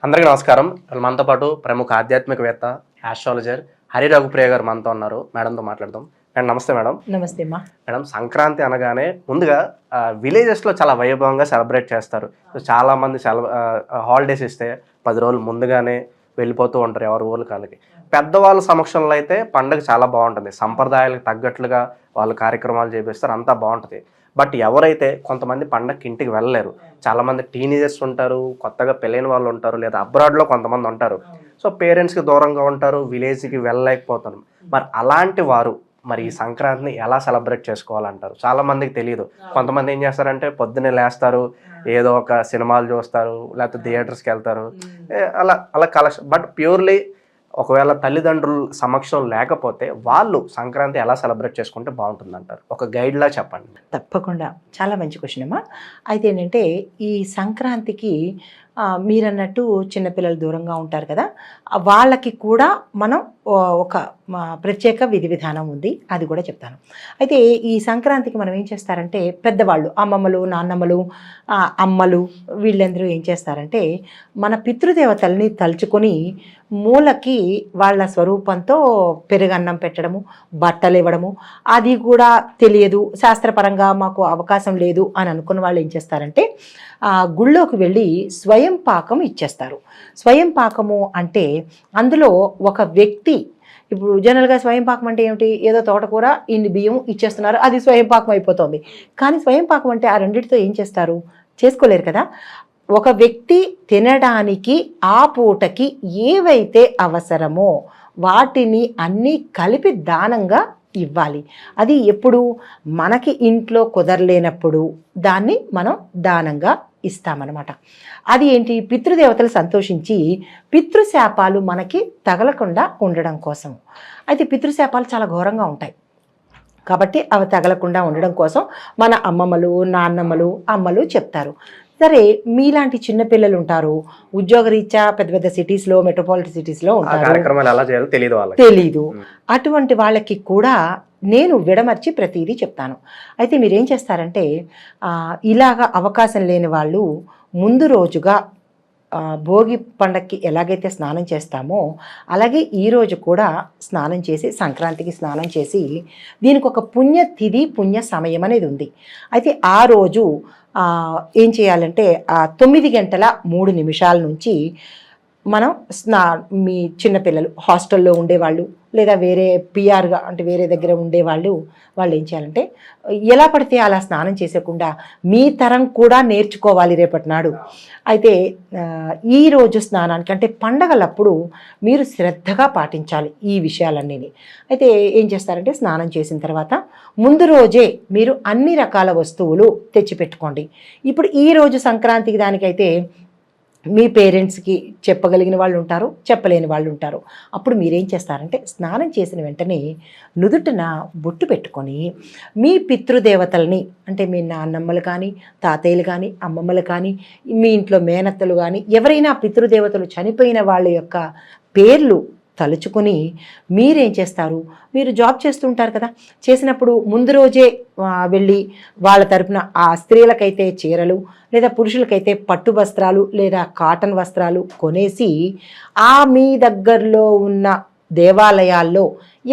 అందరికీ నమస్కారం. మనతో పాటు ప్రముఖ ఆధ్యాత్మికవేత్త, ఆస్ట్రాలజర్ హరి రఘుప్రియ గారు మనతో ఉన్నారు. మేడంతో మాట్లాడదాం. మేడం నమస్తే. మేడం నమస్తే అమ్మా. మేడం, సంక్రాంతి అనగానే ముందుగా విలేజెస్లో చాలా వైభవంగా సెలబ్రేట్ చేస్తారు. చాలా మంది హాలిడేస్ ఇస్తే 10 రోజులు ముందుగానే వెళ్ళిపోతూ ఉంటారు ఎవరి ఊళ్ళ కాళ్ళకి. పెద్దవాళ్ళ సమక్షంలో అయితే పండుగ చాలా బాగుంటుంది. సంప్రదాయాలకు తగ్గట్లుగా వాళ్ళు కార్యక్రమాలు చేపిస్తారు, అంతా బాగుంటుంది. బట్ ఎవరైతే కొంతమంది పండగకి ఇంటికి వెళ్ళలేరు, చాలామంది టీనేజర్స్ ఉంటారు, కొత్తగా పెళ్ళైన వాళ్ళు ఉంటారు, లేదా అబ్రాడ్లో కొంతమంది ఉంటారు. సో పేరెంట్స్కి దూరంగా ఉంటారు, విలేజ్కి వెళ్ళలేకపోతారు. మరి అలాంటి వారు మరి ఈ సంక్రాంతిని ఎలా సెలబ్రేట్ చేసుకోవాలంటారు? చాలా మందికి తెలియదు. కొంతమంది ఏం చేస్తారంటే పొద్దున్నే లేస్తారు, ఏదో ఒక సినిమాలు చూస్తారు, లేకపోతే థియేటర్స్కి వెళ్తారు, అలా అలా కలెక్షన్. బట్ ప్యూర్లీ ఒకవేళ తల్లిదండ్రుల సమక్షం లేకపోతే వాళ్ళు సంక్రాంతి ఎలా సెలబ్రేట్ చేసుకుంటే బాగుంటుంది అంటారు? ఒక గైడ్లా చెప్పండి. తప్పకుండా, చాలా మంచి క్వశ్చన్ అమ్మా. అయితే ఏంటంటే ఈ సంక్రాంతికి మీరన్నట్టు చిన్నపిల్లలు దూరంగా ఉంటారు కదా, వాళ్ళకి కూడా మనం ఒక ప్రత్యేక విధి విధానం ఉంది, అది కూడా చెప్తాను. అయితే ఈ సంక్రాంతికి మనం ఏం చేస్తారంటే పెద్దవాళ్ళు, అమ్మమ్మలు, నాన్నమ్మలు, అమ్మలు, వీళ్ళందరూ ఏం చేస్తారంటే మన పితృదేవతల్ని తలుచుకొని మూలకి వాళ్ళ స్వరూపంతో పెరుగన్నం పెట్టడము, బట్టలు ఇవ్వడము. అది కూడా తెలియదు, శాస్త్రపరంగా మాకు అవకాశం లేదు అని అనుకున్న వాళ్ళు ఏం చేస్తారంటే గుళ్ళోకి వెళ్ళి స్వయం పాకం ఇచ్చేస్తారు. స్వయం పాకము అంటే అందులో ఒక వ్యక్తి, ఇప్పుడు జనరల్గా స్వయం పాకం అంటే ఏమిటి, ఏదో తోటకూర ఇన్ని బియ్యం ఇచ్చేస్తున్నారు, అది స్వయం పాకం అయిపోతుంది. కానీ స్వయం పాకం అంటే ఆ రెండింటితో ఏం చేస్తారు, చేసుకోలేరు కదా. ఒక వ్యక్తి తినడానికి ఆ పూటకి ఏవైతే అవసరమో వాటిని అన్నీ కలిపి దానంగా ఇవ్వాలి. అది ఎప్పుడు మనకి ఇంట్లో కుదరలేనప్పుడు దాన్ని మనం దానంగా ఇస్తామన్నమాట. అది ఏంటి, పితృదేవతలు సంతోషించి పితృశాపాలు మనకి తగలకుండా ఉండడం కోసం. అయితే పితృశాపాలు చాలా ఘోరంగా ఉంటాయి కాబట్టి అవి తగలకుండా ఉండడం కోసం మన అమ్మమ్మలు, నాన్నమ్మలు, అమ్మలు చెప్తారు. సరే, మీలాంటి చిన్నపిల్లలు ఉంటారు, ఉద్యోగరీత్యా పెద్ద పెద్ద సిటీస్లో, మెట్రోపాలిటన్ సిటీస్లో ఉంటారు, తెలీదు. అటువంటి వాళ్ళకి కూడా నేను విడమర్చి ప్రతిదీ చెప్తాను. అయితే మీరేం చేస్తారంటే ఇలాగా అవకాశం లేని వాళ్ళు ముందు రోజుగా భోగి పండక్కి ఎలాగైతే స్నానం చేస్తామో అలాగే ఈరోజు కూడా స్నానం చేసి, సంక్రాంతికి స్నానం చేసి, దీనికి ఒక పుణ్యతిథి, పుణ్య సమయం అనేది ఉంది. అయితే ఆ రోజు ఏం చేయాలంటే 9:03 నుంచి మనం మీ చిన్నపిల్లలు హాస్టల్లో ఉండేవాళ్ళు లేదా వేరే పిఆర్గా అంటే వేరే దగ్గర ఉండేవాళ్ళు, వాళ్ళు ఏం చేయాలంటే ఎలా పడితే అలా స్నానం చేసేకుండా మీ తరం కూడా నేర్చుకోవాలి రేపటి నాడు. అయితే ఈరోజు స్నానానికి అంటే పండగలప్పుడు మీరు శ్రద్ధగా పాటించాలి ఈ విషయాలన్నీ. అయితే ఏం చేస్తారంటే స్నానం చేసిన తర్వాత ముందు రోజే మీరు అన్ని రకాల వస్తువులు తెచ్చిపెట్టుకోండి. ఇప్పుడు ఈరోజు సంక్రాంతికి దానికైతే మీ పేరెంట్స్కి చెప్పగలిగిన వాళ్ళు ఉంటారు, చెప్పలేని వాళ్ళు ఉంటారు. అప్పుడు మీరేం చేస్తారంటే స్నానం చేసిన వెంటనే నుదుటిన బొట్టు పెట్టుకొని మీ పితృదేవతల్ని, అంటే మీ నాన్నమ్మలు కానీ, తాతయ్యలు కానీ, అమ్మమ్మలు కానీ, మీ ఇంట్లో మేనత్తలు కానీ, ఎవరైనా పితృదేవతలు చనిపోయిన వాళ్ళ యొక్క పేర్లు తలుచుకొని మీరేం చేస్తారు, మీరు జాబ్ చేస్తుంటారు కదా, చేసినప్పుడు ముందు రోజే వెళ్ళి వాళ్ళ తరపున ఆ స్త్రీలకైతే చీరలు లేదా పురుషులకైతే పట్టు వస్త్రాలు లేదా కాటన్ వస్త్రాలు కొనేసి మీ దగ్గరలో ఉన్న దేవాలయాల్లో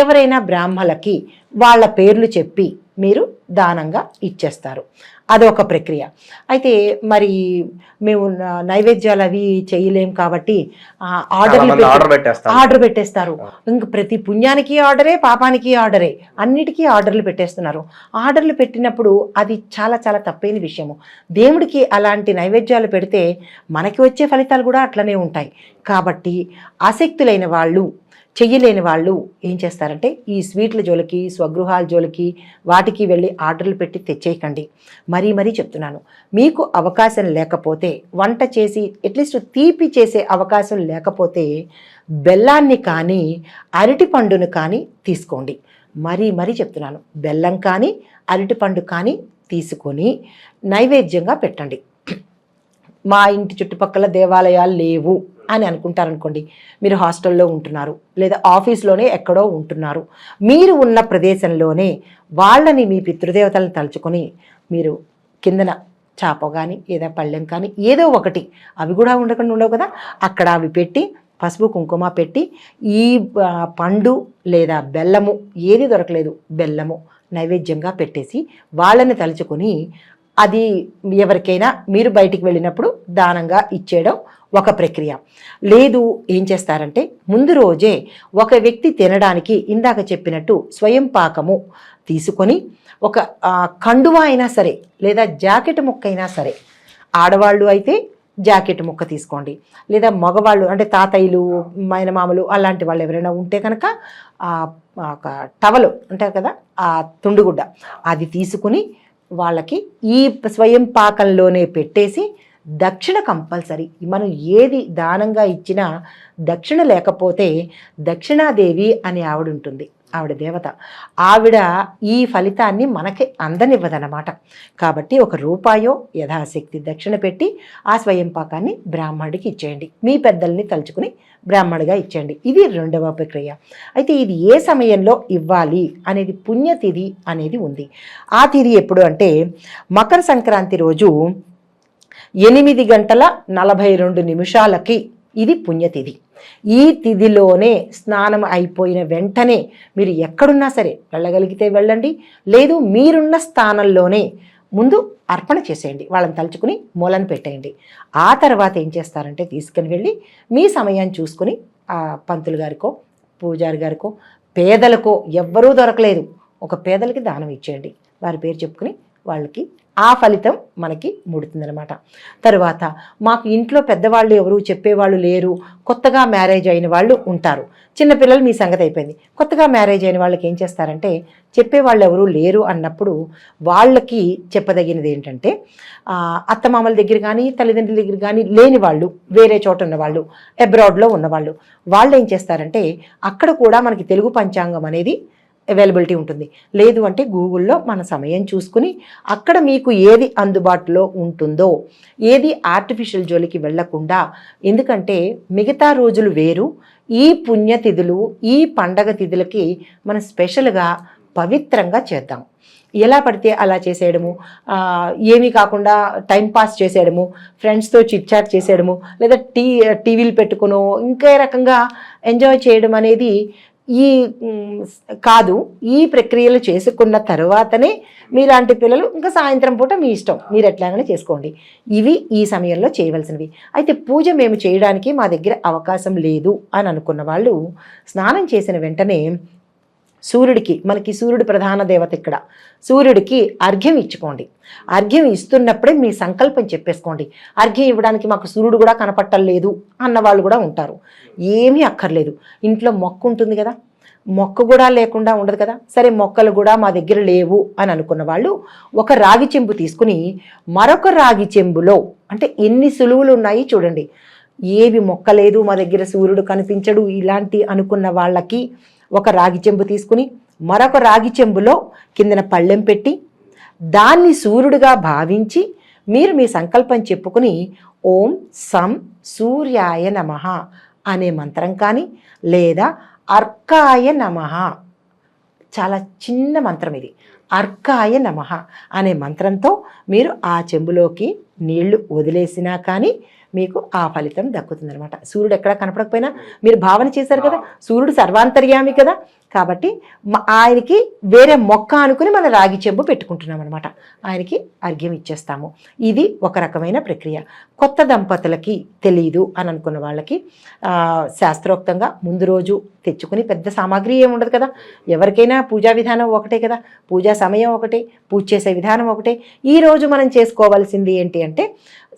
ఎవరైనా బ్రాహ్మలకి వాళ్ళ పేర్లు చెప్పి మీరు దానంగా ఇచ్చేస్తారు. అదొక ప్రక్రియ. అయితే మరి మేము నైవేద్యాలు అవి చేయలేం కాబట్టి ఆర్డర్ పెట్టేస్తారు. ఇంక ప్రతి పుణ్యానికి ఆర్డరే, పాపానికి ఆర్డరే, అన్నిటికీ ఆర్డర్లు పెట్టేస్తున్నారు. ఆర్డర్లు పెట్టినప్పుడు అది చాలా చాలా తప్పైన విషయము. దేవుడికి అలాంటి నైవేద్యాలు పెడితే మనకి వచ్చే ఫలితాలు కూడా అట్లనే ఉంటాయి. కాబట్టి ఆసక్తులైన వాళ్ళు, చెయ్యలేని వాళ్ళు ఏం చేస్తారంటే ఈ స్వీట్ల జోలికి, స్వగృహాల జోలికి, వాటికి వెళ్ళి ఆర్డర్లు పెట్టి తెచ్చేయకండి. మరీ చెప్తున్నాను, మీకు అవకాశం లేకపోతే వంట చేసి అట్లీస్ట్ తీపి చేసే అవకాశం లేకపోతే బెల్లాన్ని కానీ అరటిపండును కానీ తీసుకోండి. మరీ చెప్తున్నాను, బెల్లం కానీ అరటిపండు కానీ తీసుకొని నైవేద్యంగా పెట్టండి. మా ఇంటి చుట్టుపక్కల దేవాలయాలు లేవు అని అనుకుంటారనుకోండి, మీరు హాస్టల్లో ఉంటున్నారు లేదా ఆఫీస్లోనే ఎక్కడో ఉంటున్నారు, మీరు ఉన్న ప్రదేశంలోనే వాళ్ళని, మీ పితృదేవతలను తలుచుకొని మీరు కిందన చాప కానీ ఏదో పళ్ళెం కానీ ఏదో ఒకటి, అవి కూడా ఉండకుండా ఉండవు కదా, అక్కడ అవి పెట్టి పసుపు కుంకుమ పెట్టి ఈ పండు లేదా బెల్లము, ఏది దొరకలేదు బెల్లము నైవేద్యంగా పెట్టేసి వాళ్ళని తలుచుకొని అది ఎవరికైనా మీరు బయటికి వెళ్ళినప్పుడు దానంగా ఇచ్చేయడం ఒక ప్రక్రియ. లేదు ఏం చేస్తారంటే ముందు రోజే ఒక వ్యక్తి తినడానికి ఇందాక చెప్పినట్టు స్వయం పాకము తీసుకొని ఒక కండువా అయినా సరే లేదా జాకెట్ ముక్క అయినా సరే, ఆడవాళ్ళు అయితే జాకెట్ ముక్క తీసుకోండి, లేదా మగవాళ్ళు అంటే తాతయ్యలు మైనమామలు అలాంటి వాళ్ళు ఎవరైనా ఉంటే కనుక ఒక టవలు అంటారు కదా, ఆ తుండుగుడ్డ అది తీసుకుని వాళ్ళకి ఈ స్వయం పాకంలోనే పెట్టేసి దక్షిణ కంపల్సరీ. మనం ఏది దానంగా ఇచ్చినా దక్షిణ లేకపోతే దక్షిణాదేవి అని ఆవిడ ఉంటుంది, ఆవిడ దేవత, ఆవిడ ఈ ఫలితాన్ని మనకి అందనివ్వదన్నమాట. కాబట్టి 1 రూపాయో యథాశక్తి దక్షిణ పెట్టి ఆ స్వయం పాకాన్ని బ్రాహ్మణుడికి ఇచ్చేయండి, మీ పెద్దల్ని తలుచుకుని బ్రాహ్మణుడిగా ఇచ్చేయండి. ఇది 2వ ప్రక్రియ. అయితే ఇది ఏ సమయంలో ఇవ్వాలి అనేది పుణ్యతిథి అనేది ఉంది. ఆ తిథి ఎప్పుడు అంటే మకర సంక్రాంతి రోజు 8:42 ఇది పుణ్యతిథి. ఈ తిథిలోనే స్నానం అయిపోయిన వెంటనే మీరు ఎక్కడున్నా సరే వెళ్ళగలిగితే వెళ్ళండి, లేదు మీరున్న స్థానంలోనే ముందు అర్పణ చేసేయండి, వాళ్ళని తలుచుకుని మూలను పెట్టేయండి. ఆ తర్వాత ఏం చేస్తారంటే తీసుకుని వెళ్ళి మీ సమయాన్ని చూసుకుని ఆ పంతులు గారికో పూజారి గారికో పేదలకో, ఎవ్వరూ దొరకలేదు ఒక పేదలకి దానం ఇచ్చేయండి, వారి పేరు చెప్పుకుని వాళ్ళకి ఆ ఫలితం మనకి ముడుతుందనమాట. తరువాత మాకు ఇంట్లో పెద్దవాళ్ళు ఎవరు చెప్పేవాళ్ళు లేరు, కొత్తగా మ్యారేజ్ అయిన వాళ్ళు ఉంటారు, చిన్నపిల్లలు మీ సంగతి అయిపోయింది, కొత్తగా మ్యారేజ్ అయిన వాళ్ళకి ఏం చేస్తారంటే చెప్పేవాళ్ళు ఎవరు లేరు అన్నప్పుడు వాళ్ళకి చెప్పదగినది ఏంటంటే అత్తమామల దగ్గర కానీ తల్లిదండ్రుల దగ్గర కానీ లేని వాళ్ళు, వేరే చోట ఉన్నవాళ్ళు, అబ్రాడ్లో ఉన్నవాళ్ళు, వాళ్ళు ఏం చేస్తారంటే అక్కడ కూడా మనకి తెలుగు పంచాంగం అనేది అవైలబిలిటీ ఉంటుంది. లేదు అంటే గూగుల్లో మన సమయం చూసుకుని అక్కడ మీకు ఏది అందుబాటులో ఉంటుందో, ఏది ఆర్టిఫిషియల్ జోలికి వెళ్లకుండా, ఎందుకంటే మిగతా రోజులు వేరు, ఈ పుణ్యతిథులు ఈ పండగ తిథులకి మనం స్పెషల్గా పవిత్రంగా చేద్దాం. ఎలా పడితే అలా చేసేయడము, ఏమీ కాకుండా టైంపాస్ చేసేయడము, ఫ్రెండ్స్తో చిట్ చాట్ చేసేయడము, లేదా టీవీలు పెట్టుకునో ఇంకే రకంగా ఎంజాయ్ చేయడం అనేది ఈ కాదు. ఈ ప్రక్రియలు చేసుకున్న తర్వాతనే మీలాంటి పిల్లలు ఇంకా సాయంత్రం పూట మీ ఇష్టం, మీరు ఎట్లాగైనా చేసుకోండి. ఇవి ఈ సమయంలో చేయవలసినవి. అయితే పూజ మేము చేయడానికి మా దగ్గర అవకాశం లేదు అని అనుకున్న వాళ్ళు స్నానం చేసిన వెంటనే సూర్యుడికి, మనకి సూర్యుడు ప్రధాన దేవత ఇక్కడ, సూర్యుడికి అర్ఘ్యం ఇచ్చుకోండి. అర్ఘ్యం ఇస్తున్నప్పుడే మీ సంకల్పం చెప్పేసుకోండి. అర్ఘ్యం ఇవ్వడానికి మాకు సూర్యుడు కూడా కనపట్టలేదు అన్న వాళ్ళు కూడా ఉంటారు. ఏమీ అక్కర్లేదు, ఇంట్లో మొక్క ఉంటుంది కదా, మొక్క కూడా లేకుండా ఉండదు కదా, సరే మొక్కలు కూడా మా దగ్గర లేవు అని అనుకున్న వాళ్ళు ఒక రాగి చెంబు తీసుకుని మరొక రాగి చెంబులో, అంటే ఎన్ని సులువులు ఉన్నాయి చూడండి, ఏవి మొక్క లేదు మా దగ్గర సూర్యుడు కనిపించడు ఇలాంటి అనుకున్న వాళ్ళకి ఒక రాగి చెంబు తీసుకుని మరొక రాగి చెంబులో కిందన పళ్ళెం పెట్టి దాన్ని సూర్యుడిగా భావించి మీరు మీ సంకల్పం చెప్పుకుని ఓం సం సూర్యాయ నమః అనే మంత్రం కానీ, లేదా అర్కాయ నమః, చాలా చిన్న మంత్రం ఇది, అర్కాయ నమః అనే మంత్రంతో మీరు ఆ చెంబులోకి నీళ్లు వదిలేసినా కానీ మీకు ఆ ఫలితం దక్కుతుందనమాట. సూర్యుడు ఎక్కడా కనపడకపోయినా మీరు భావన చేశారు కదా, సూర్యుడు సర్వాంతర్యామి కదా, కాబట్టి ఆయనకి వేరే మొక్క అనుకుని మన రాగి చెంబు పెట్టుకుంటున్నాం అనమాట, ఆయనకి అర్ఘ్యం ఇచ్చేస్తాము. ఇది ఒక రకమైన ప్రక్రియ. కొత్త దంపతులకి తెలియదు అని అనుకున్న వాళ్ళకి శాస్త్రోక్తంగా ముందు రోజు తెచ్చుకుని, పెద్ద సామాగ్రి ఏమి ఉండదు కదా, ఎవరికైనా పూజా విధానం ఒకటే కదా, పూజా సమయం ఒకటే, పూజ చేసే విధానం ఒకటే. ఈరోజు మనం చేసుకోవాల్సింది ఏంటి అంటే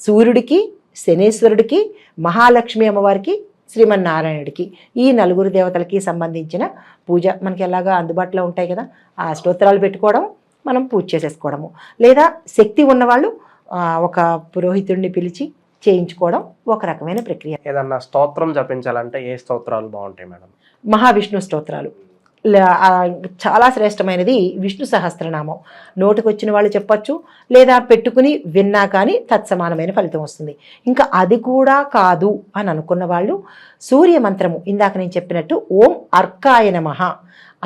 సూర్యుడికి, శనేశ్వరుడికి, మహాలక్ష్మి అమ్మవారికి, శ్రీమన్నారాయణుడికి, ఈ 4 దేవతలకి సంబంధించిన పూజ మనకి ఎలాగా అందుబాటులో ఉంటాయి కదా, ఆ స్తోత్రాలు పెట్టుకోవడం, మనం పూజ చేసేసుకోవడము, లేదా శక్తి ఉన్నవాళ్ళు ఒక పురోహితుడిని పిలిచి చేయించుకోవడం ఒక రకమైన ప్రక్రియ. ఏదన్నా స్తోత్రం జపించాలంటే ఏ స్తోత్రాలు బాగుంటాయి మేడం? మహావిష్ణు స్తోత్రాలు, చాలా శ్రేష్టమైనది విష్ణు సహస్రనామం. నోటికి వచ్చిన వాళ్ళు చెప్పచ్చు, లేదా పెట్టుకుని విన్నా కానీ తత్సమానమైన ఫలితం వస్తుంది. ఇంకా అది కూడా కాదు అని అనుకున్న వాళ్ళు సూర్య మంత్రము, ఇందాక నేను చెప్పినట్టు ఓం అర్కాయ నమః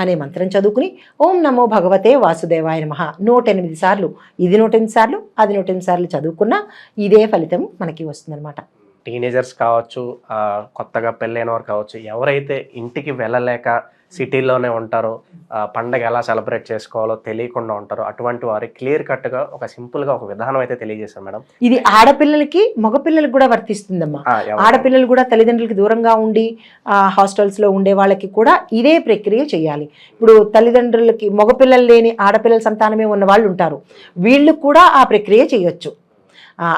అనే మంత్రం చదువుకుని ఓం నమో భగవతే వాసుదేవాయ నమః 108 సార్లు, ఇది 108 సార్లు, అది 108 సార్లు చదువుకున్నా ఇదే ఫలితం మనకి వస్తుందన్నమాట. టీనేజర్స్ కావచ్చు, కొత్తగా పెళ్ళైన వారు కావచ్చు, ఎవరైతే ఇంటికి వెళ్ళలేక సిటీలోనే ఉంటారో, పండగ ఎలా సెలబ్రేట్ చేసుకోవాలో తెలియకుండా ఉంటారో, అటువంటి వారి క్లియర్ కట్గా ఒక సింపుల్గా ఒక విధానం అయితే తెలియజేశారు మేడం. ఇది ఆడపిల్లలకి మగపిల్లలకి కూడా వర్తిస్తుందమ్మా. ఆడపిల్లలు కూడా తల్లిదండ్రులకి దూరంగా ఉండి హాస్టల్స్లో ఉండే వాళ్ళకి కూడా ఇదే ప్రక్రియ చేయాలి. ఇప్పుడు తల్లిదండ్రులకి మగపిల్లలు లేని ఆడపిల్లల సంతానమే ఉన్న వాళ్ళు ఉంటారు, వీళ్ళు కూడా ఆ ప్రక్రియ చేయొచ్చు.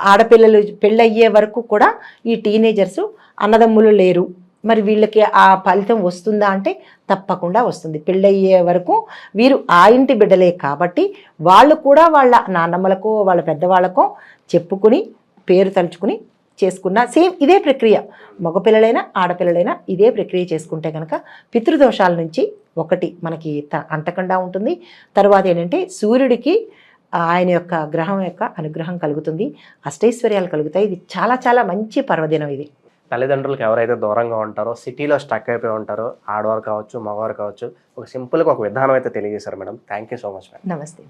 ఆడపిల్లలు పెళ్ళయ్యే వరకు కూడా ఈ టీనేజర్స్ అన్నదమ్ములు లేరు, మరి వీళ్ళకి ఆ ఫలితం వస్తుందా అంటే తప్పకుండా వస్తుంది. పెళ్ళయ్యే వరకు వీరు ఆ ఇంటి బిడ్డలే కాబట్టి వాళ్ళు కూడా వాళ్ళ నాన్నమ్మలకో వాళ్ళ పెద్దవాళ్ళకో చెప్పుకుని పేరు తలుచుకుని చేసుకున్న సేమ్ ఇదే ప్రక్రియ. మగపిల్లలైనా ఆడపిల్లలైనా ఇదే ప్రక్రియ చేసుకుంటే కనుక పితృదోషాల నుంచి ఒకటి మనకి అంటకుండా ఉంటుంది. తర్వాత ఏంటంటే సూర్యుడికి ఆయన యొక్క గ్రహం యొక్క అనుగ్రహం కలుగుతుంది, అష్టైశ్వర్యాలు కలుగుతాయి. ఇది చాలా చాలా మంచి పర్వదినం ఇది. తల్లిదండ్రులకు ఎవరైతే దూరంగా ఉంటారో, సిటీలో స్టక్ అయిపోయి ఉంటారో, ఆడవారు కావచ్చు మగవారు కావచ్చు, ఒక సింపుల్గా ఒక విధానం అయితే తెలియజేశారు madam. Thank you so much madam. నమస్తే.